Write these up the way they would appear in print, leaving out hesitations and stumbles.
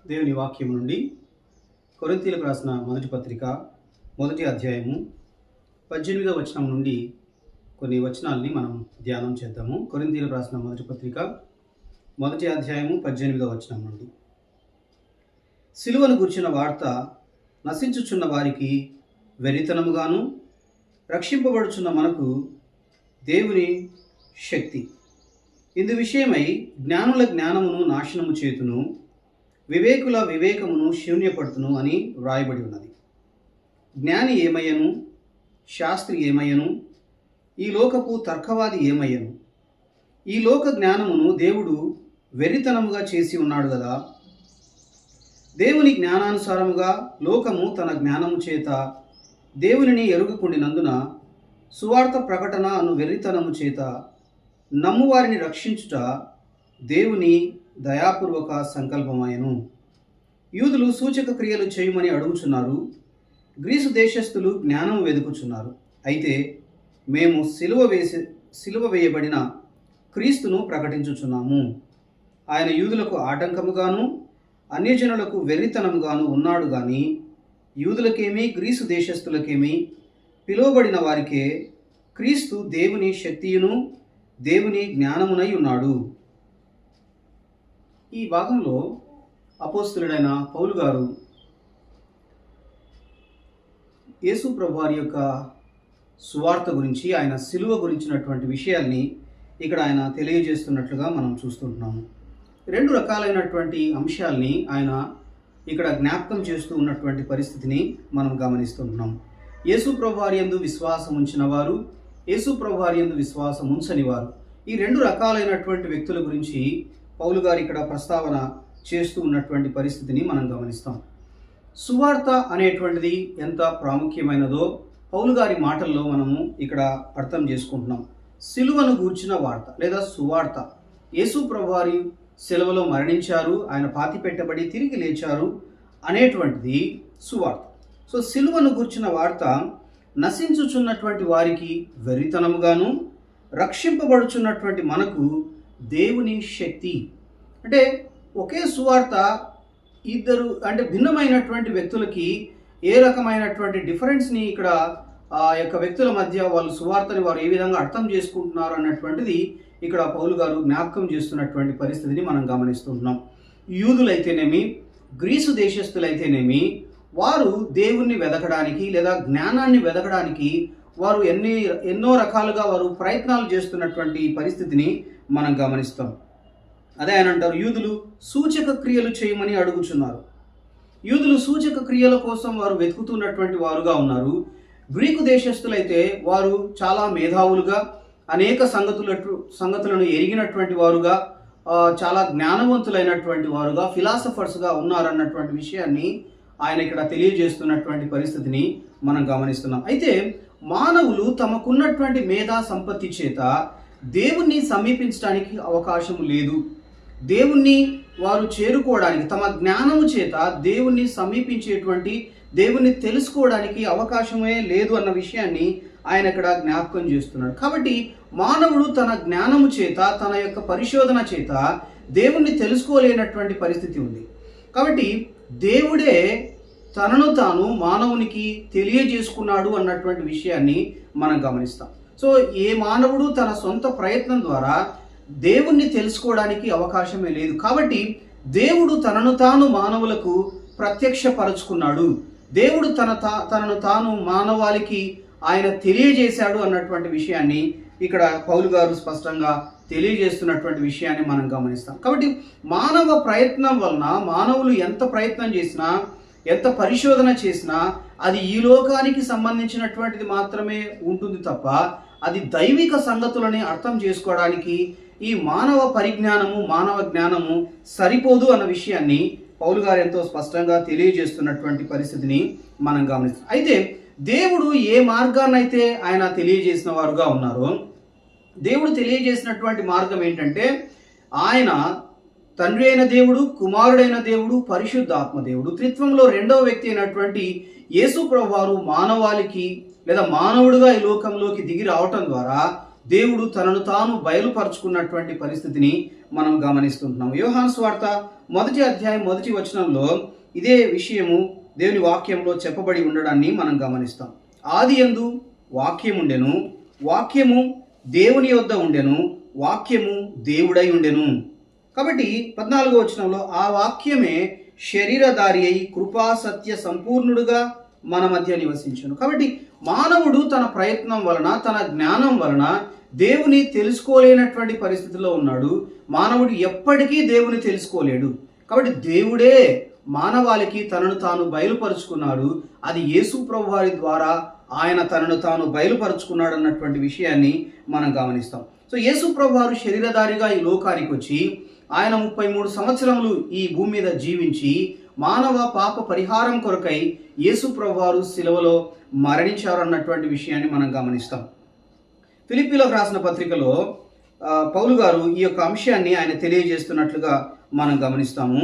దేవుని వాక్యం నుండి కొరింథీయులకు రాసిన మొదటి పత్రిక మొదటి అధ్యాయము 18వ వచనం నుండి కొన్ని వచనాలని మనం ధ్యానం చేద్దాము. కొరింథీయులకు రాసిన మొదటి పత్రిక మొదటి అధ్యాయము 18వ వచనం నుండి. సిలువను గుర్చిన వార్త నశించుచున్న వారికి వెరితనముగాను, రక్షింపబడుచున్న మనకు దేవుని శక్తి. ఇందు విషయమై జ్ఞానుల జ్ఞానమును నాశనము చేతును, వివేకుల వివేకమును శూన్యపడుతును అని వ్రాయబడి ఉన్నది. జ్ఞాని ఏమయ్యను, శాస్త్రి ఏమయ్యను, ఈ లోకపు తర్కవాది ఏమయ్యను? ఈ లోక జ్ఞానమును దేవుడు వెరితనముగా చేసి ఉన్నాడు కదా. దేవుని జ్ఞానానుసారముగా లోకము తన జ్ఞానము చేత దేవునిని ఎరుగకుండినందున సువార్త ప్రకటన అను వెర్రితనము చేత నమ్మువారిని రక్షించుట దేవుని దయాపూర్వక సంకల్పమాయను. యూదులు సూచక క్రియలు చేయమని అడుగుచున్నారు, గ్రీసు దేశస్థులు జ్ఞానం వెదుకుచున్నారు. అయితే మేము సిలువ వేయబడిన క్రీస్తును ప్రకటించుచున్నాము. ఆయన యూదులకు ఆటంకముగాను అన్యజనులకు వెర్రితనముగాను ఉన్నాడు గాని యూదులకేమీ గ్రీసు దేశస్థులకేమీ పిలువబడిన వారికే క్రీస్తు దేవుని శక్తియును దేవుని జ్ఞానమునై ఉన్నాడు. ఈ భాగంలో అపోస్తలుడైన పౌలు గారు యేసు ప్రభువారి యొక్క సువార్త గురించి, ఆయన సిలువ గురించినటువంటి విషయాల్ని ఇక్కడ ఆయన తెలియజేస్తున్నట్లుగా మనం చూస్తుంటున్నాము. రెండు రకాలైనటువంటి అంశాల్ని ఆయన ఇక్కడ జ్ఞాపకం చేస్తూ ఉన్నటువంటి పరిస్థితిని మనం గమనిస్తుంటున్నాం. యేసు ప్రభువారి యందు విశ్వాసం ఉంచిన వారు, యేసు ప్రభువారి యందు విశ్వాసం ఉంచని వారు, ఈ రెండు రకాలైనటువంటి వ్యక్తుల గురించి పౌలు గారు ఇక్కడ ప్రస్తావన చేస్తూ ఉన్నటువంటి పరిస్థితిని మనం గమనిస్తాం. సువార్త అనేటువంటిది ఎంత ప్రాముఖ్యమైనదో పౌలు గారి మాటల్లో మనము ఇక్కడ అర్థం చేసుకుంటున్నాం. సిలువను గూర్చిన వార్త లేదా సువార్త, యేసు ప్రభువారి సిలువలో మరణించారు, ఆయన పాతి పెట్టబడి తిరిగి లేచారు అనేటువంటిది సువార్త. సో సిలువను గూర్చిన వార్త నశించుచున్నటువంటి వారికి వెర్రితనముగాను, రక్షింపబడుచున్నటువంటి మనకు దేవుని శక్తి. అంటే ఒకే సువార్త ఇద్దరు భిన్నమైనటువంటి వ్యక్తులకి ఏ రకమైనటువంటి డిఫరెన్స్ని ఇక్కడ ఆ యొక్క వ్యక్తుల మధ్య వాళ్ళు సువార్తని వారు ఏ విధంగా అర్థం చేసుకుంటున్నారు అన్నటువంటిది ఇక్కడ పౌలు గారు జ్ఞాపకం చేస్తున్నటువంటి పరిస్థితిని మనం గమనిస్తుంటున్నాం. యూదులైతేనేమి, గ్రీసు దేశస్థులైతేనేమి, వారు దేవుణ్ణి వెదకడానికి లేదా జ్ఞానాన్ని వెదకడానికి వారు ఎన్నో రకాలుగా వారు ప్రయత్నాలు చేస్తున్నటువంటి పరిస్థితిని మనం గమనిస్తాం. అదే ఆయన అంటారు, యూదులు సూచక క్రియలు చేయమని అడుగుచున్నారు. యూదులు సూచక క్రియల కోసం వారు వెతుకుతున్నటువంటి వారుగా ఉన్నారు. గ్రీకు దేశస్థులైతే వారు చాలా మేధావులుగా, అనేక సంగతులను ఎరిగినటువంటి వారుగా, చాలా జ్ఞానవంతులైనటువంటి వారుగా, ఫిలాసఫర్స్గా ఉన్నారన్నటువంటి విషయాన్ని ఆయన ఇక్కడ తెలియజేస్తున్నటువంటి పరిస్థితిని మనం గమనిస్తున్నాం. అయితే మానవులు తమకున్నటువంటి మేధా సంపత్తి చేత దేవుణ్ణి సమీపించడానికి అవకాశం లేదు. దేవుణ్ణి వారు చేరుకోవడానికి తమ జ్ఞానము చేత దేవుణ్ణి సమీపించేటువంటి, దేవుణ్ణి తెలుసుకోవడానికి అవకాశమే లేదు అన్న విషయాన్ని ఆయన ఇక్కడ జ్ఞాపకం చేస్తున్నాడు. కాబట్టి మానవుడు తన జ్ఞానము చేత, తన యొక్క పరిశోధన చేత దేవుణ్ణి తెలుసుకోలేనటువంటి పరిస్థితి ఉంది. కాబట్టి దేవుడే తనను తాను మానవునికి తెలియజేసుకున్నాడు అన్నటువంటి విషయాన్ని మనం గమనిస్తాం. సో ఏ మానవుడు తన సొంత ప్రయత్నం ద్వారా దేవుణ్ణి తెలుసుకోవడానికి అవకాశమే లేదు. కాబట్టి దేవుడు తనను తాను మానవులకు ప్రత్యక్షపరచుకున్నాడు. దేవుడు తనను తాను మానవాళికి ఆయన తెలియజేశాడు అన్నటువంటి విషయాన్ని ఇక్కడ పౌలు గారు స్పష్టంగా తెలియజేస్తున్నటువంటి విషయాన్ని మనం గమనిస్తాం. కాబట్టి మానవ ప్రయత్నం వలన మానవులు ఎంత ప్రయత్నం చేసినా, ఎంత పరిశోధన చేసినా అది ఈ లోకానికి సంబంధించినటువంటిది మాత్రమే ఉంటుంది తప్ప అది దైవిక సంగతులని అర్థం చేసుకోవడానికి ఈ మానవ పరిజ్ఞానము, మానవ జ్ఞానము సరిపోదు అన్న విషయాన్ని పౌలు గారు ఎంతో స్పష్టంగా తెలియజేస్తున్నటువంటి పరిస్థితిని మనం గమనిస్తాం. అయితే దేవుడు ఏ మార్గాన్నైతే ఆయన తెలియజేసిన వారుగా ఉన్నారో, దేవుడు తెలియజేసినటువంటి మార్గం ఏంటంటే ఆయన తండ్రి అయిన దేవుడు, కుమారుడైన దేవుడు, పరిశుద్ధాత్మ దేవుడు, త్రిత్వంలో రెండవ వ్యక్తి అయినటువంటి యేసు ప్రభువారు మానవాళికి లేదా మానవుడిగా ఈ లోకంలోకి దిగి రావటం ద్వారా దేవుడు తనను తాను బయలుపరుచుకున్నటువంటి పరిస్థితిని మనం గమనిస్తుంటున్నాం. యోహాను సువార్త 1వ అధ్యాయం 1వ వచనంలో ఇదే విషయము దేవుని వాక్యంలో చెప్పబడి ఉండడాన్ని మనం గమనిస్తాం. ఆదియందు వాక్యం ఉండెను, వాక్యము దేవుని యొద్ద ఉండెను, వాక్యము దేవుడై ఉండెను. కాబట్టి 14వ వచనంలో ఆ వాక్యమే శరీరధారి అయి కృపా సత్య సంపూర్ణుడుగా మన మధ్య నివసించను. కాబట్టి మానవుడు తన ప్రయత్నం వలన, తన జ్ఞానం వలన దేవుని తెలుసుకోలేనటువంటి పరిస్థితిలో ఉన్నాడు. మానవుడు ఎప్పటికీ దేవుని తెలుసుకోలేడు. కాబట్టి దేవుడే మానవాళికి తనను తాను బయలుపరుచుకున్నాడు. అది యేసు ప్రభువారి ద్వారా ఆయన తనను తాను బయలుపరుచుకున్నాడు అన్నటువంటి విషయాన్ని మనం గమనిస్తాం. సో యేసు ప్రభువారు శరీరధారిగా ఈ లోకానికి వచ్చి ఆయన 33 సంవత్సరములు ఈ భూమి మీద జీవించి మానవ పాప పరిహారం కొరకై యేసు ప్రభువారు శిలువలో మరణించారు అన్నటువంటి విషయాన్ని మనం గమనిస్తాం. ఫిలిప్పీలకు రాసిన పత్రికలో పౌలు గారు ఈ యొక్క అంశాన్ని ఆయన తెలియజేస్తున్నట్లుగా మనం గమనిస్తాము.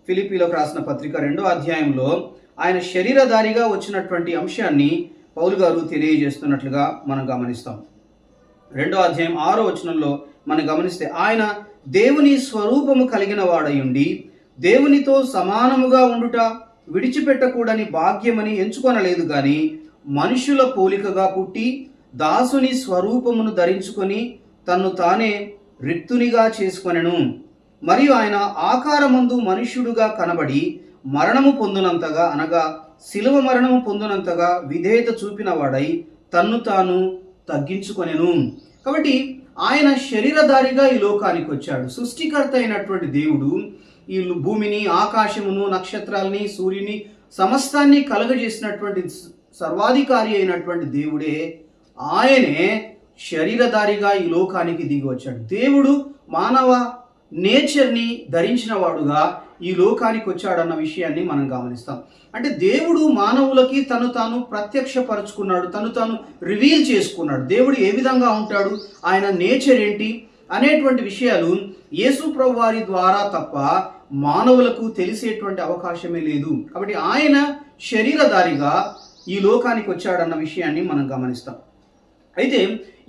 ఫిలిప్పీలకు రాసిన పత్రిక 2వ అధ్యాయంలో ఆయన శరీరధారిగా వచ్చినటువంటి అంశాన్ని పౌలు గారు తెలియజేస్తున్నట్లుగా మనం గమనిస్తాం. 2వ అధ్యాయం 6వ వచనంలో మనం గమనిస్తే ఆయన దేవుని స్వరూపము కలిగిన వాడయుండి దేవునితో సమానముగా ఉండుట విడిచిపెట్టకూడని భాగ్యమని ఎంచుకొనలేదు గాని మనుషుల పోలికగా పుట్టి దాసుని స్వరూపమును ధరించుకొని తన్ను తానే రిక్తునిగా చేసుకొనెను. మరియు ఆయన ఆకారమందు మనుష్యుడుగా కనబడి మరణము పొందునంతగా, అనగా శిలువ మరణము పొందునంతగా విధేయత చూపిన వాడై తన్ను తాను తగ్గించుకొనెను. కాబట్టి ఆయన శరీరధారిగా ఈ లోకానికి వచ్చాడు. సృష్టికర్త అయినటువంటి దేవుడు ఈ భూమిని, ఆకాశమును, నక్షత్రాలని, సూర్యుని, సమస్తాన్ని కలుగజేసినటువంటి సర్వాధికారి అయినటువంటి దేవుడే ఆయనే శరీరధారిగా ఈ లోకానికి దిగి వచ్చాడు. దేవుడు మానవ నేచర్ని ధరించిన వాడుగా ఈ లోకానికి వచ్చాడన్న విషయాన్ని మనం గమనిస్తాం. అంటే దేవుడు మానవులకి తను తాను ప్రత్యక్షపరుచుకున్నాడు, తను తాను రివీల్ చేసుకున్నాడు. దేవుడు ఏ విధంగా ఉంటాడు, ఆయన నేచర్ ఏంటి అనేటువంటి విషయాలు యేసు ప్రభు వారి ద్వారా తప్ప మానవులకు తెలిసేటువంటి అవకాశమే లేదు. కాబట్టి ఆయన శరీరధారిగా ఈ లోకానికి వచ్చాడన్న విషయాన్ని మనం గమనిస్తాం. అయితే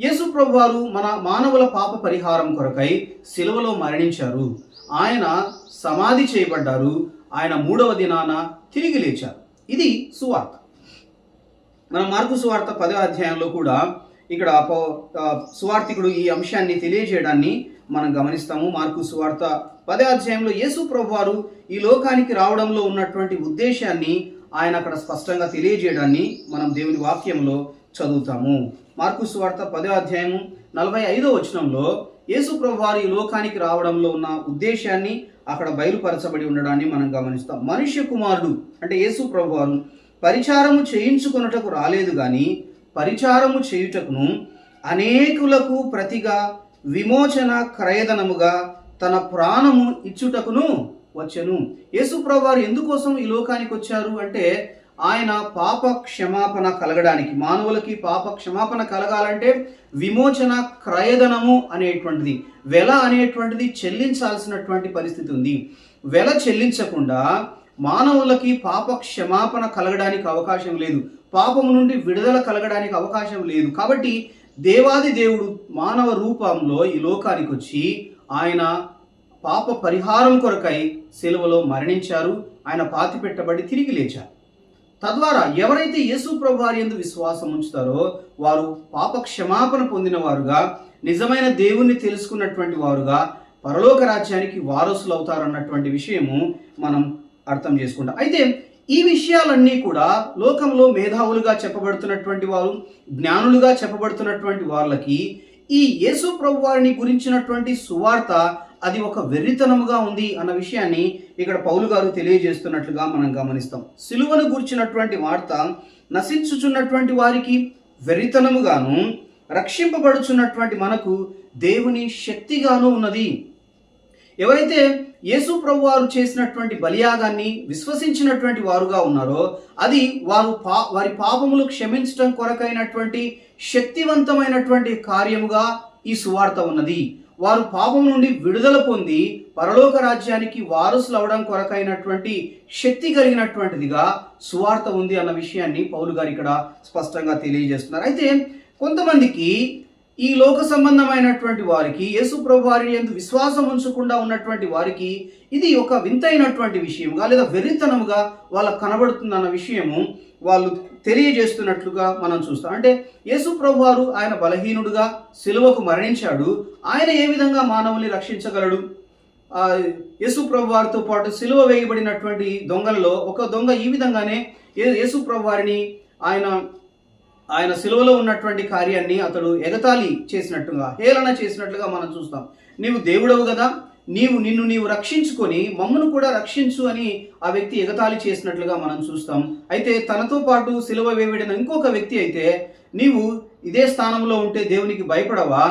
యేసు ప్రభు వారు మన మానవుల పాప పరిహారం కొరకై శిలువలో మరణించారు. ఆయన సమాధి చేయబడ్డారు. ఆయన 3వ దినాన తిరిగి లేచారు. ఇది సువార్త. మనం మార్కు సువార్త 10వ అధ్యాయంలో కూడా ఇక్కడ సువార్తికుడు ఈ అంశాన్ని తెలియజేయడాన్ని మనం గమనిస్తాము. మార్కు సువార్త 10వ అధ్యాయంలో యేసు ప్రభు వారు ఈ లోకానికి రావడంలో ఉన్నటువంటి ఉద్దేశాన్ని ఆయన అక్కడ స్పష్టంగా తెలియజేయడాన్ని మనం దేవుని వాక్యంలో చదువుతాము. మార్కు సువార్త 10వ అధ్యాయము 45వ వచనంలో యేసు ప్రభు వారు ఈ లోకానికి రావడంలో ఉన్న ఉద్దేశాన్ని అక్కడ బయలుపరచబడి ఉండడాన్ని మనం గమనిస్తాం. మనుష్య కుమారుడు అంటే యేసు ప్రభు వారు పరిచారము చేయించుకొనుటకు రాలేదు గాని పరిచారము చేయుటకును అనేకులకు ప్రతిగా విమోచన క్రయధనముగా తన ప్రాణము ఇచ్చుటకును వచ్చెను. యేసు ప్రభు వారు ఎందుకోసం ఈ లోకానికి వచ్చారు అంటే ఆయన పాప క్షమాపణ కలగడానికి, మానవులకి పాప క్షమాపణ కలగాలంటే విమోచన క్రయధనము అనేటువంటిది, వెల అనేటువంటిది చెల్లించాల్సినటువంటి పరిస్థితి ఉంది. వెల చెల్లించకుండా మానవులకి పాప క్షమాపణ కలగడానికి అవకాశం లేదు, పాపము నుండి విడుదల కలగడానికి అవకాశం లేదు. కాబట్టి దేవాది దేవుడు మానవ రూపంలో ఈ లోకానికి వచ్చి ఆయన పాప పరిహారం కొరకై శిలువలో మరణించారు. ఆయన పాతిపెట్టబడి తిరిగి లేచారు. తద్వారా ఎవరైతే యేసు ప్రభు వారి యందు విశ్వాసం ఉంచుతారో వారు పాప క్షమాపణ పొందిన వారుగా, నిజమైన దేవుణ్ణి తెలుసుకున్నటువంటి వారుగా పరలోక రాజ్యానికి వారసులు అవుతారన్నటువంటి విషయము మనం అర్థం చేసుకుంటాం. అయితే ఈ విషయాలన్నీ కూడా లోకంలో మేధావులుగా చెప్పబడుతున్నటువంటి వారు, జ్ఞానులుగా చెప్పబడుతున్నటువంటి వాళ్ళకి ఈ యేసు ప్రభు వారిని గురించినటువంటి సువార్త అది ఒక వెర్రితనముగా ఉంది అన్న విషయాన్ని ఇక్కడ పౌలు గారు తెలియజేస్తున్నట్లుగా మనం గమనిస్తాం. సిలువను గురించినటువంటి వార్త నశించుచున్నటువంటి వారికి వెర్రితనముగాను, రక్షింపబడుచున్నటువంటి మనకు దేవుని శక్తిగాను ఉన్నది. ఎవరైతే యేసు ప్రభు వారు చేసినటువంటి బలియాగాన్ని విశ్వసించినటువంటి వారుగా ఉన్నారో అది వారి పాపములు క్షమించడం కొరకైనటువంటి శక్తివంతమైనటువంటి కార్యముగా ఈ సువార్త ఉన్నది. వారు పాపం నుండి విడుదల పొంది పరలోక రాజ్యానికి వారసులు అవడం కొరకైనటువంటి శక్తి కలిగినటువంటిదిగా సువార్త ఉంది అన్న విషయాన్ని పౌలు గారు ఇక్కడ స్పష్టంగా తెలియజేస్తున్నారు. అయితే కొంతమందికి ఈ లోక సంబంధమైనటువంటి వారికి, యేసు ప్రభు వారి యందు విశ్వాసం ఉంచకుండా ఉన్నటువంటి వారికి ఇది ఒక వింతైనటువంటి విషయంగా లేదా వెర్రితనముగా వాళ్ళకు కనబడుతుందన్న విషయము వాళ్ళు తెలియజేస్తున్నట్లుగా మనం చూస్తాం. అంటే యేసు ప్రభు వారు ఆయన బలహీనుడుగా సిలువకు మరణించాడు. ఆయన ఏ విధంగా మానవుల్ని రక్షించగలడు? యేసు ప్రభు వారితో పాటు సిలువ వేయబడినటువంటి దొంగలలో ఒక దొంగ ఈ విధంగానే యేసు ప్రభు వారిని ఆయన సిలువలో ఉన్నటువంటి కార్యాన్ని అతడు ఎగతాళి చేసినట్టుగా, హేళన చేసినట్లుగా మనం చూస్తాం. నీవు దేవుడవు కదా, నిన్ను రక్షించుకొని మమ్మను కూడా రక్షించు అని ఆ వ్యక్తి ఎగతాళి చేసినట్లుగా మనం చూస్తాం. అయితే తనతో పాటు సిలువ వేయబడిన ఇంకొక వ్యక్తి అయితే, నీవు ఇదే స్థానంలో ఉంటే దేవునికి భయపడవా?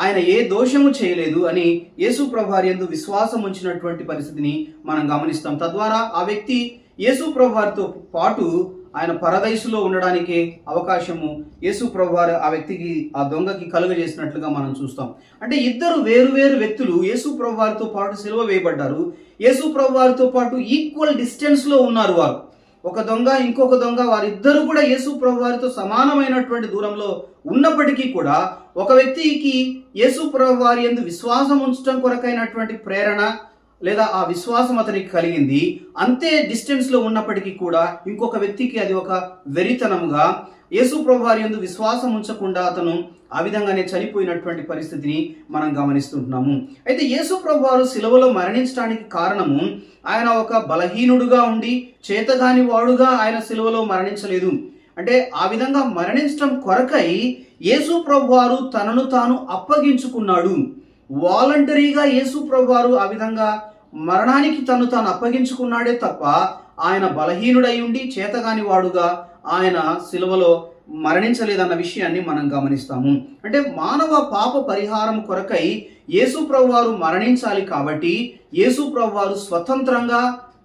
ఆయన ఏ దోషము చేయలేదు అని యేసు ప్రభు వారి యందు విశ్వాసం ఉంచినటువంటి పరిస్థితిని మనం గమనిస్తాం. తద్వారా ఆ వ్యక్తి యేసు ప్రభు వారితో పాటు ఆయన పరదైసులో ఉండడానికి అవకాశము యేసు ప్రభు వారు ఆ వ్యక్తికి, ఆ దొంగకి కలుగజేసినట్లుగా మనం చూస్తాం. అంటే ఇద్దరు వేరు వ్యక్తులు యేసు ప్రభు వారితో పాటు సిలువ వేయబడ్డారు. యేసు ప్రభు వారితో పాటు ఈక్వల్ డిస్టెన్స్లో ఉన్నారు వారు. ఒక దొంగ, ఇంకొక దొంగ, వారిద్దరూ కూడా యేసు ప్రభు వారితో సమానమైనటువంటి దూరంలో ఉన్నప్పటికీ కూడా ఒక వ్యక్తికి యేసు ప్రభు వారి యందు విశ్వాసం ఉంచడం కొరకైనటువంటి ప్రేరణ లేదా ఆ విశ్వాసం అతనికి కలిగింది. అంతే డిస్టెన్స్లో ఉన్నప్పటికీ కూడా ఇంకొక వ్యక్తికి అది ఒక వెరితనముగా, యేసు ప్రభు వారి యందు విశ్వాసం ఉంచకుండా అతను ఆ విధంగానే చనిపోయినటువంటి పరిస్థితిని మనం గమనిస్తుంటున్నాము. అయితే యేసు ప్రభు వారు సిలువలో మరణించడానికి కారణము, ఆయన ఒక బలహీనుడుగా ఉండి చేతగాని వాడుగా ఆయన సిలువలో మరణించలేదు. అంటే ఆ విధంగా మరణించడం కొరకై యేసు ప్రభు వారు తనను తాను అప్పగించుకున్నాడు. వాలంటరీగా యేసు ప్రభు వారు ఆ విధంగా మరణానికి తను తాను అప్పగించుకున్నాడే తప్ప ఆయన బలహీనుడై ఉండి చేతగాని వాడుగా ఆయన సిలువలో మరణించలేదన్న విషయాన్ని మనం గమనిస్తాము. అంటే మానవ పాప పరిహారం కొరకై యేసు ప్రభు వారు మరణించాలి కాబట్టి యేసు ప్రభు వారు స్వతంత్రంగా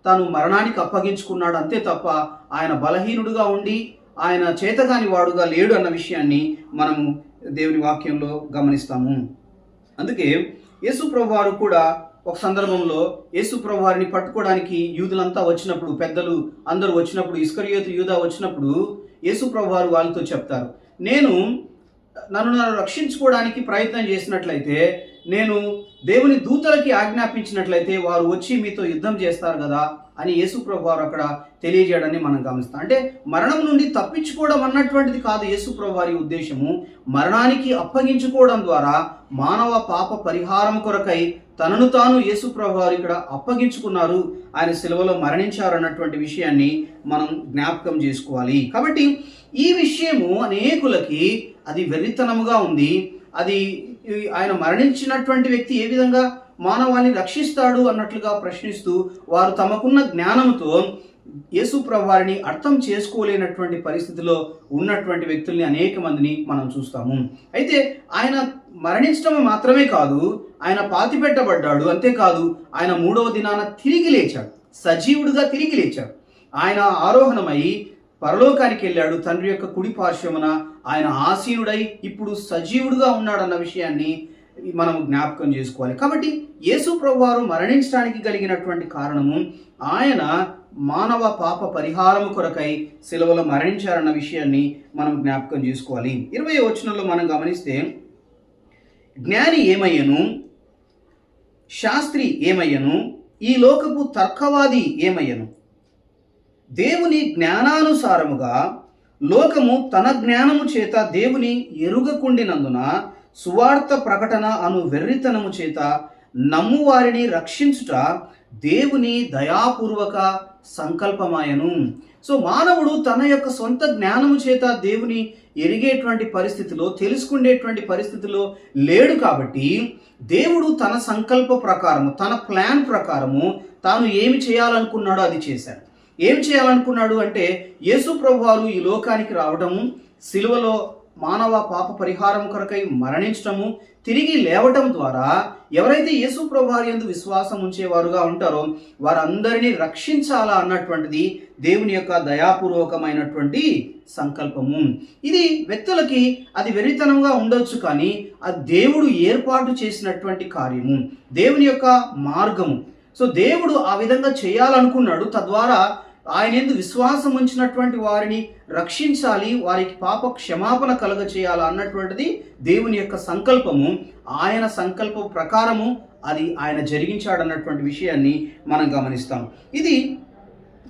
తాను మరణానికి అప్పగించుకున్నాడు, అంతే తప్ప ఆయన బలహీనుడుగా ఉండి ఆయన చేతగాని వాడుగా లేడు అన్న విషయాన్ని మనము దేవుని వాక్యంలో గమనిస్తాము. అందుకే యేసు ప్రభు వారు కూడా ఒక సందర్భంలో యేసు ప్రభు వారిని పట్టుకోవడానికి యూదులంతా వచ్చినప్పుడు, పెద్దలు అందరూ వచ్చినప్పుడు, ఇస్కరియోతు యూదా వచ్చినప్పుడు యేసు ప్రభు వారు వాళ్ళతో చెప్తారు, నన్ను రక్షించుకోవడానికి ప్రయత్నం చేసినట్లయితే, నేను దేవుని దూతలకి ఆజ్ఞాపించినట్లయితే వారు వచ్చి మీతో యుద్ధం చేస్తారు కదా అని యేసు ప్రభు వారు అక్కడ తెలియజేయడాన్ని మనం గమనిస్తాం. అంటే మరణం నుండి తప్పించుకోవడం అన్నటువంటిది కాదు యేసు ప్రభు వారి ఉద్దేశము. మరణానికి అప్పగించుకోవడం ద్వారా మానవ పాప పరిహారం కొరకై తనను తాను యేసు ప్రభు వారు ఇక్కడ అప్పగించుకున్నారు, ఆయన సిలువలో మరణించారు అన్నటువంటి విషయాన్ని మనం జ్ఞాపకం చేసుకోవాలి. కాబట్టి ఈ విషయము అనేకులకి అది వెర్రితనముగా ఉంది. అది ఆయన మరణించినటువంటి వ్యక్తి ఏ విధంగా మానవాన్ని రక్షిస్తాడు అన్నట్లుగా ప్రశ్నిస్తూ వారు తమకున్న జ్ఞానంతో యేసు ప్రభు వారిని అర్థం చేసుకోలేనటువంటి పరిస్థితిలో ఉన్నటువంటి వ్యక్తుల్ని అనేక మందిని మనం చూస్తాము. అయితే ఆయన మరణించడం మాత్రమే కాదు, ఆయన పాతిపెట్టబడ్డాడు, అంతేకాదు ఆయన 3వ దినాన తిరిగి లేచాడు, సజీవుడుగా తిరిగి లేచాడు. ఆయన ఆరోహణమై పరలోకానికి వెళ్ళాడు, తండ్రి యొక్క కుడి పార్శ్వమున ఆయన ఆసీనుడై ఇప్పుడు సజీవుడుగా ఉన్నాడన్న విషయాన్ని మనం జ్ఞాపకం చేసుకోవాలి. కాబట్టి యేసు ప్రభు వారు మరణించడానికి కలిగినటువంటి కారణము ఆయన మానవ పాప పరిహారము కొరకై సిలువలో మరణించారన్న విషయాన్ని మనం జ్ఞాపకం చేసుకోవాలి. 20వ వచనంలో మనం గమనిస్తే, జ్ఞాని ఏమయ్యను, శాస్త్రి ఏమయ్యను, ఈ లోకపు తర్కవాది ఏమయ్యను, దేవుని జ్ఞానానుసారముగా లోకము తన జ్ఞానము చేత దేవుని ఎరుగకుండినందున సువార్త ప్రకటన అను వెర్రితనము చేత నమ్మువారిని రక్షించుట దేవుని దయాపూర్వక సంకల్పమాయను. సో మానవుడు తన యొక్క సొంత జ్ఞానము చేత దేవుని ఎరిగేటువంటి పరిస్థితిలో, తెలుసుకునేటువంటి పరిస్థితిలో లేడు. కాబట్టి దేవుడు తన సంకల్ప ప్రకారము, తన ప్లాన్ ప్రకారము తాను ఏమి చేయాలనుకున్నాడో అది చేశాడు. ఏం చేయాలనుకున్నాడు అంటే యేసు ప్రభు వారు ఈ లోకానికి రావటము, సిలువలో మానవ పాప పరిహారం కొరకై మరణించటము, తిరిగి లేవటం ద్వారా ఎవరైతే యేసు ప్రభు వారి యందు విశ్వాసం ఉంచేవారుగా ఉంటారో వారందరినీ రక్షించాలా అన్నటువంటిది దేవుని యొక్క దయాపూర్వకమైనటువంటి సంకల్పము. ఇది వ్యక్తులకి అది వెర్రితనంగా ఉండొచ్చు, కానీ అది దేవుడు ఏర్పాటు చేసినటువంటి కార్యము, దేవుని యొక్క మార్గము. సో దేవుడు ఆ విధంగా చేయాలనుకున్నాడు. తద్వారా ఆయన యందు విశ్వాసం ఉంచినటువంటి వారిని రక్షించాలి, వారికి పాప క్షమాపణ కలుగ చేయాలి అన్నటువంటిది దేవుని యొక్క సంకల్పము. ఆయన సంకల్పం ప్రకారము అది ఆయన జరిగించాడన్నటువంటి విషయాన్ని మనం గమనిస్తాం. ఇది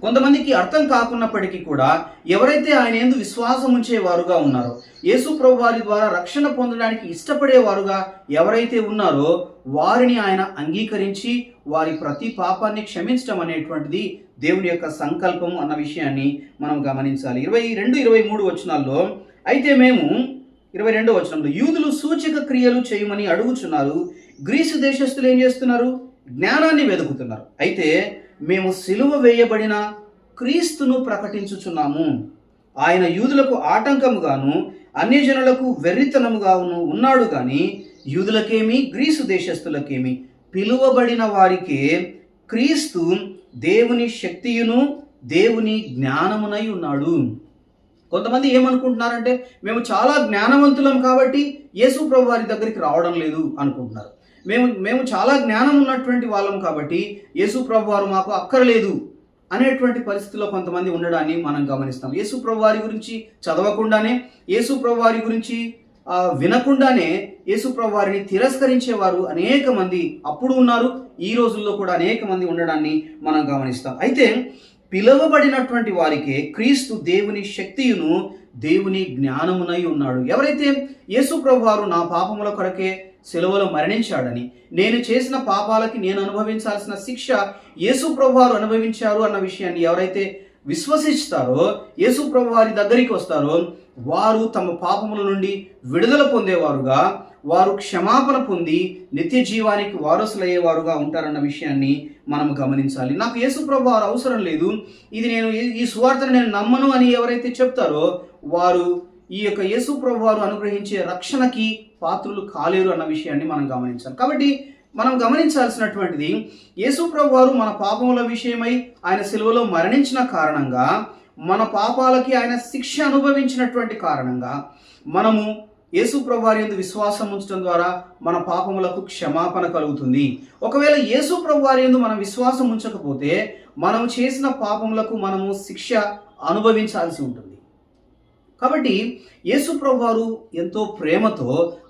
కొంతమందికి అర్థం కాకున్నప్పటికీ కూడా ఎవరైతే ఆయన యందు విశ్వాసం ఉంచేవారుగా ఉన్నారో, యేసు ప్రభు వారి ద్వారా రక్షణ పొందడానికి ఇష్టపడేవారుగా ఎవరైతే ఉన్నారో వారిని ఆయన అంగీకరించి వారి ప్రతి పాపాన్ని క్షమించడం అనేటువంటిది దేవుని యొక్క సంకల్పం అన్న విషయాన్ని మనం గమనించాలి. 22-23 వచనాల్లో అయితే మేము 22వ వచనంలో యూదులు సూచక క్రియలు చేయమని అడుగుచున్నారు, గ్రీసు దేశస్తులు ఏం చేస్తున్నారు? జ్ఞానాన్ని వెతుకుతున్నారు. అయితే మేము సిలువ వేయబడిన క్రీస్తును ప్రకటించుచున్నాము. ఆయన యూదులకు ఆటంకముగాను అన్యజనులకు వెర్రితనముగాను ఉన్నాడు కానీ యూదులకేమి గ్రీసు దేశస్తులకేమి పిలువబడిన వారికే క్రీస్తు దేవుని శక్తియును దేవుని జ్ఞానమునై ఉన్నాడు. కొంతమంది ఏమనుకుంటున్నారంటే మేము జ్ఞానవంతులం కాబట్టి యేసు ప్రభు వారి దగ్గరికి రావడం లేదు అనుకుంటున్నారు. మేము చాలా జ్ఞానం ఉన్నటువంటి వాళ్ళం కాబట్టి యేసు ప్రభు వారు మాకు అక్కర్లేదు అనేటువంటి పరిస్థితిలో కొంతమంది ఉండడాన్ని మనం గమనిస్తాం. యేసు ప్రభు వారి గురించి చదవకుండానే, యేసు ప్రభు వారి గురించి వినకుండానే యేసు ప్రభు వారిని తిరస్కరించేవారు అనేక మంది అప్పుడు ఉన్నారు, ఈ రోజుల్లో కూడా అనేక మంది ఉండడాన్ని మనం గమనిస్తాం. అయితే పిలువబడినటువంటి వారికే క్రీస్తు దేవుని శక్తియును దేవుని జ్ఞానమునై ఉన్నాడు. ఎవరైతే యేసు ప్రభు వారు నా పాపముల కొరకే సిలువలో మరణించాడని, నేను చేసిన పాపాలకి నేను అనుభవించాల్సిన శిక్ష యేసు ప్రభు వారు అనుభవించారు అన్న విషయాన్ని ఎవరైతే విశ్వసిస్తారో, యేసు ప్రభు వారి దగ్గరికి వస్తారో వారు తమ పాపముల నుండి విడుదల పొందేవారుగా, వారు క్షమాపణ పొంది నిత్య జీవానికి వారసులయ్యేవారుగా ఉంటారన్న విషయాన్ని మనం గమనించాలి. నాకు యేసు ప్రభు వారు అవసరం లేదు, ఈ సువార్తను నేను నమ్మను అని ఎవరైతే చెప్తారో వారు ఈ యొక్క యేసు ప్రభు వారు అనుగ్రహించే రక్షణకి పాత్రులు కాలేరు అన్న విషయాన్ని మనం గమనించాలి. కాబట్టి మనం గమనించాల్సినటువంటిది, యేసు ప్రభు వారు మన పాపముల విషయమై ఆయన సిలువలో మరణించిన కారణంగా, మన పాపాలకి ఆయన శిక్ష అనుభవించినటువంటి కారణంగా మనము యేసు ప్రభు వారి యందు విశ్వాసం ఉంచడం ద్వారా మన పాపములకు క్షమాపణ కలుగుతుంది. ఒకవేళ యేసు ప్రభు వారి యందు మనం విశ్వాసం ఉంచకపోతే మనం చేసిన పాపములకు మనము శిక్ష అనుభవించాల్సి ఉంటుంది. కాబట్టి యేసు ప్రభు వారు ఎంతో ప్రేమతో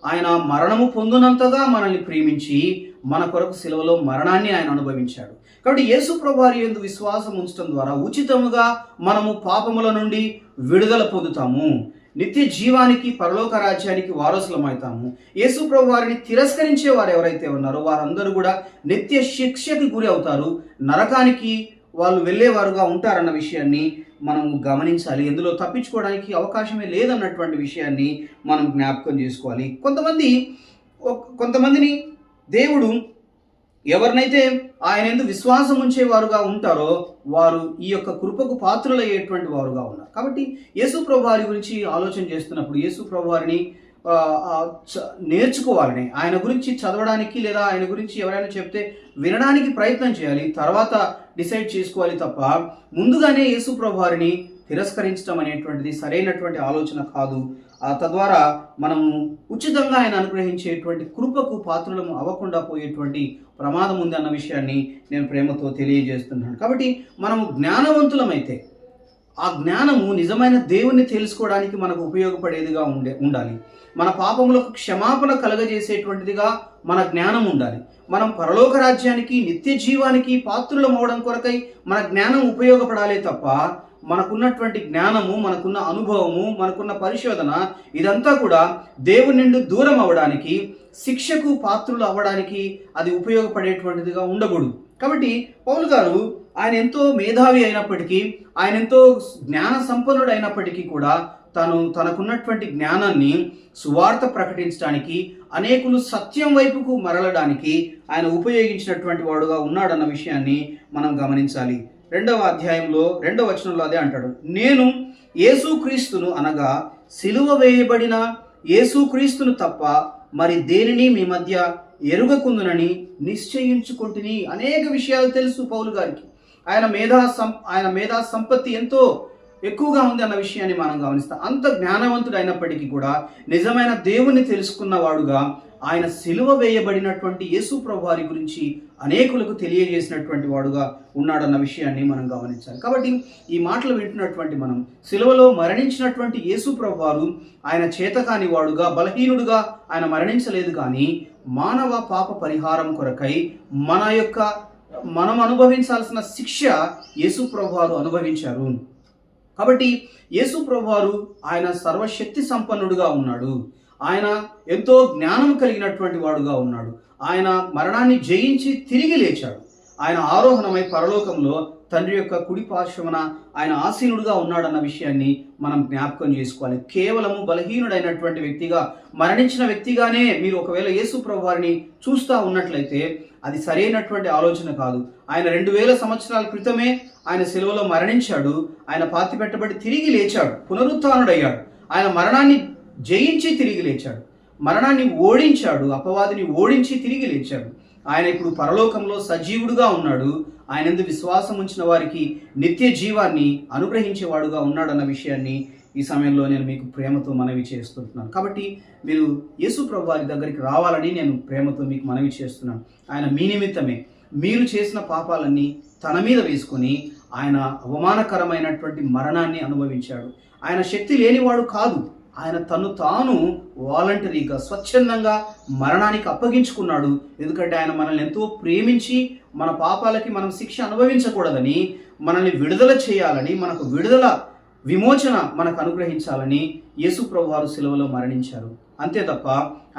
ఆయన మరణము పొందినంతగా మనల్ని ప్రేమించి మన కొరకు సిలువలో మరణాన్ని ఆయన అనుభవించాడు. కాబట్టి యేసు ప్రభు వారి యందు విశ్వాసం ఉంచడం ద్వారా ఉచితముగా మనము పాపముల నుండి విడుదల పొందుతాము, నిత్య జీవానికి పరలోక రాజ్యానికి వారసులమవుతాము. యేసు ప్రభు వారిని తిరస్కరించే వారు ఎవరైతే ఉన్నారో వారందరూ కూడా నిత్య శిక్షకి గురి అవుతారు, నరకానికి వాళ్ళు వెళ్ళేవారుగా ఉంటారన్న విషయాన్ని మనం గమనించాలి. ఎందులో తప్పించుకోవడానికి అవకాశమే లేదన్నటువంటి విషయాన్ని మనం జ్ఞాపకం చేసుకోవాలి. కొంతమందిని దేవుడు ఎవరినైతే ఆయన యందు విశ్వాసం ఉంచేవారుగా ఉంటారో వారు ఈ యొక్క కృపకు పాత్రులయ్యేటువంటి వారుగా ఉన్నారు. కాబట్టి యేసు ప్రభు వారి గురించి ఆలోచన చేస్తున్నప్పుడు యేసు ప్రభు వారిని నేర్చుకోవాలని, ఆయన గురించి చదవడానికి లేదా ఆయన గురించి ఎవరైనా చెప్తే వినడానికి ప్రయత్నం చేయాలి, తర్వాత డిసైడ్ చేసుకోవాలి తప్ప ముందుగానే యేసు ప్రభు వారిని తిరస్కరించడం అనేటువంటిది సరైనటువంటి ఆలోచన కాదు. తద్వారా మనము ఉచితంగా ఆయన అనుగ్రహించేటువంటి కృపకు పాత్రలను అవ్వకుండా పోయేటువంటి ప్రమాదం ఉంది అన్న విషయాన్ని నేను ప్రేమతో తెలియజేస్తున్నాను. కాబట్టి మనము జ్ఞానవంతులమైతే ఆ జ్ఞానము నిజమైన దేవుణ్ణి తెలుసుకోవడానికి మనకు ఉపయోగపడేదిగా ఉండాలి. మన పాపములకు క్షమాపణ కలగజేసేటువంటిదిగా మన జ్ఞానం ఉండాలి. మనం పరలోక రాజ్యానికి నిత్య జీవానికి పాత్రులం అవడం కొరకై మన జ్ఞానం ఉపయోగపడాలి తప్ప మనకున్నటువంటి జ్ఞానము, మనకున్న అనుభవము, మనకున్న పరిశోధన ఇదంతా కూడా దేవుని నుండి దూరం అవ్వడానికి, శిక్షకు పాత్రులు అవ్వడానికి అది ఉపయోగపడేటువంటిదిగా ఉండకూడదు. కాబట్టి పౌలు గారు ఆయన ఎంతో మేధావి అయినప్పటికీ, ఆయన ఎంతో జ్ఞాన సంపన్నుడు అయినప్పటికీ కూడా తనకున్నటువంటి జ్ఞానాన్ని సువార్త ప్రకటించడానికి, అనేకులు సత్యం వైపుకు మరలడానికి ఆయన ఉపయోగించినటువంటి వాడుగా ఉన్నాడన్న విషయాన్ని మనం గమనించాలి. 2వ అధ్యాయంలో 2వ వచనంలో అదే అంటాడు, నేను యేసుక్రీస్తును అనగా సిలువ వేయబడిన యేసుక్రీస్తును తప్ప మరి దేనిని మీ మధ్య ఎరుగకుందునని నిశ్చయించుకుంటుని. అనేక విషయాలు తెలుసు పౌలు గారికి, ఆయన మేధా సంపత్తి ఎంతో ఎక్కువగా ఉంది అన్న విషయాన్ని మనం గమనిస్తాం. అంత జ్ఞానవంతుడు అయినప్పటికీ కూడా నిజమైన దేవుణ్ణి తెలుసుకున్నవాడుగా, ఆయన సిలువ వేయబడినటువంటి యేసు ప్రభువారి గురించి అనేకులకు తెలియజేసినటువంటి వాడుగా ఉన్నాడన్న విషయాన్ని మనం గమనించాలి. కాబట్టి ఈ మాటలు వింటున్నటువంటి మనం సిలువలో మరణించినటువంటి యేసు ప్రభువారు ఆయన చేతకాని వాడుగా, బలహీనుడుగా ఆయన మరణించలేదు, కానీ మానవ పాప పరిహారం కొరకై మనం అనుభవించాల్సిన శిక్ష యేసు ప్రభువారు అనుభవించారు. కాబట్టి యేసు ప్రభువారు ఆయన సర్వశక్తి సంపన్నుడుగా ఉన్నాడు. ఆయన ఎంతో జ్ఞానం కలిగినటువంటి వాడుగా ఉన్నాడు. ఆయన మరణాన్ని జయించి తిరిగి లేచాడు. ఆయన ఆరోహణమై పరలోకంలో తండ్రి యొక్క కుడి పార్శ్వమున ఆయన ఆసీనుడుగా ఉన్నాడన్న విషయాన్ని మనం జ్ఞాపకం చేసుకోవాలి. కేవలము బలహీనుడైనటువంటి వ్యక్తిగా, మరణించిన వ్యక్తిగానే మీరు ఒకవేళ యేసు ప్రభువారిని చూస్తూ ఉన్నట్లయితే అది సరైనటువంటి ఆలోచన కాదు. ఆయన 2000 సంవత్సరాల క్రితమే ఆయన సిలువలో మరణించాడు. ఆయన పాతిపెట్టబడి తిరిగి లేచాడు, పునరుత్థానుడయ్యాడు. ఆయన మరణాన్ని జయించి తిరిగి లేచాడు, మరణాన్ని ఓడించాడు, అపవాదిని ఓడించి తిరిగి లేచాడు. ఆయన ఇప్పుడు పరలోకంలో సజీవుడుగా ఉన్నాడు. ఆయన యందు విశ్వాసం ఉంచిన వారికి నిత్య జీవాన్ని అనుగ్రహించేవాడుగా ఉన్నాడన్న విషయాన్ని ఈ సమయంలో నేను మీకు ప్రేమతో మనవి చేస్తున్నాను. కాబట్టి మీరు యేసు ప్రభువారి దగ్గరికి రావాలని నేను ప్రేమతో మీకు మనవి చేస్తున్నాను. ఆయన మీ నిమిత్తమే మీరు చేసిన పాపాలన్నీ తన మీద వేసుకొని ఆయన అవమానకరమైనటువంటి మరణాన్ని అనుభవించాడు. ఆయన శక్తి లేనివాడు కాదు. ఆయన తను తాను వాలంటరీగా, స్వచ్ఛందంగా మరణానికి అప్పగించుకున్నాడు. ఎందుకంటే ఆయన మనల్ని ఎంతో ప్రేమించి మన పాపాలకి మనం శిక్ష అనుభవించకూడదని, మనల్ని విడుదల చేయాలని, మనకు విమోచన మనకు అనుగ్రహించాలని యేసు ప్రభువారు సిలువలో మరణించారు. అంతే తప్ప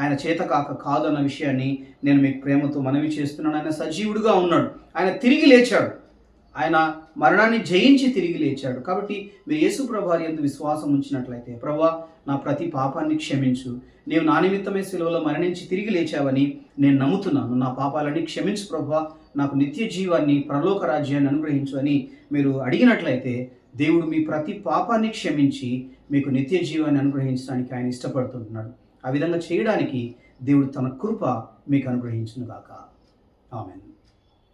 ఆయన చేతకాక కాదు అన్న విషయాన్ని నేను మీకు ప్రేమతో మనవి చేస్తున్నాను. ఆయన సజీవుడుగా ఉన్నాడు. ఆయన తిరిగి లేచాడు. ఆయన మరణాన్ని జయించి తిరిగి లేచాడు. కాబట్టి మీరు యేసు ప్రభువారి యందు విశ్వాసం ఉంచినట్లయితే, ప్రభువా నా ప్రతి పాపాన్ని క్షమించు, నీవు నా నిమిత్తమే సిలువలో మరణించి తిరిగి లేచావని నేను నమ్ముతున్నాను, నా పాపాలన్నీ క్షమించు ప్రభువా, నాకు నిత్య జీవాన్ని, పరలోక రాజ్యాన్ని అనుగ్రహించు అని మీరు అడిగినట్లయితే దేవుడు మీ ప్రతి పాపాన్ని క్షమించి మీకు నిత్య జీవాన్ని అనుగ్రహించడానికి ఆయన ఇష్టపడుతుంటున్నాడు. ఆ విధంగా చేయడానికి దేవుడు తన కృప మీకు అనుగ్రహించును గాక. ఆమేన్.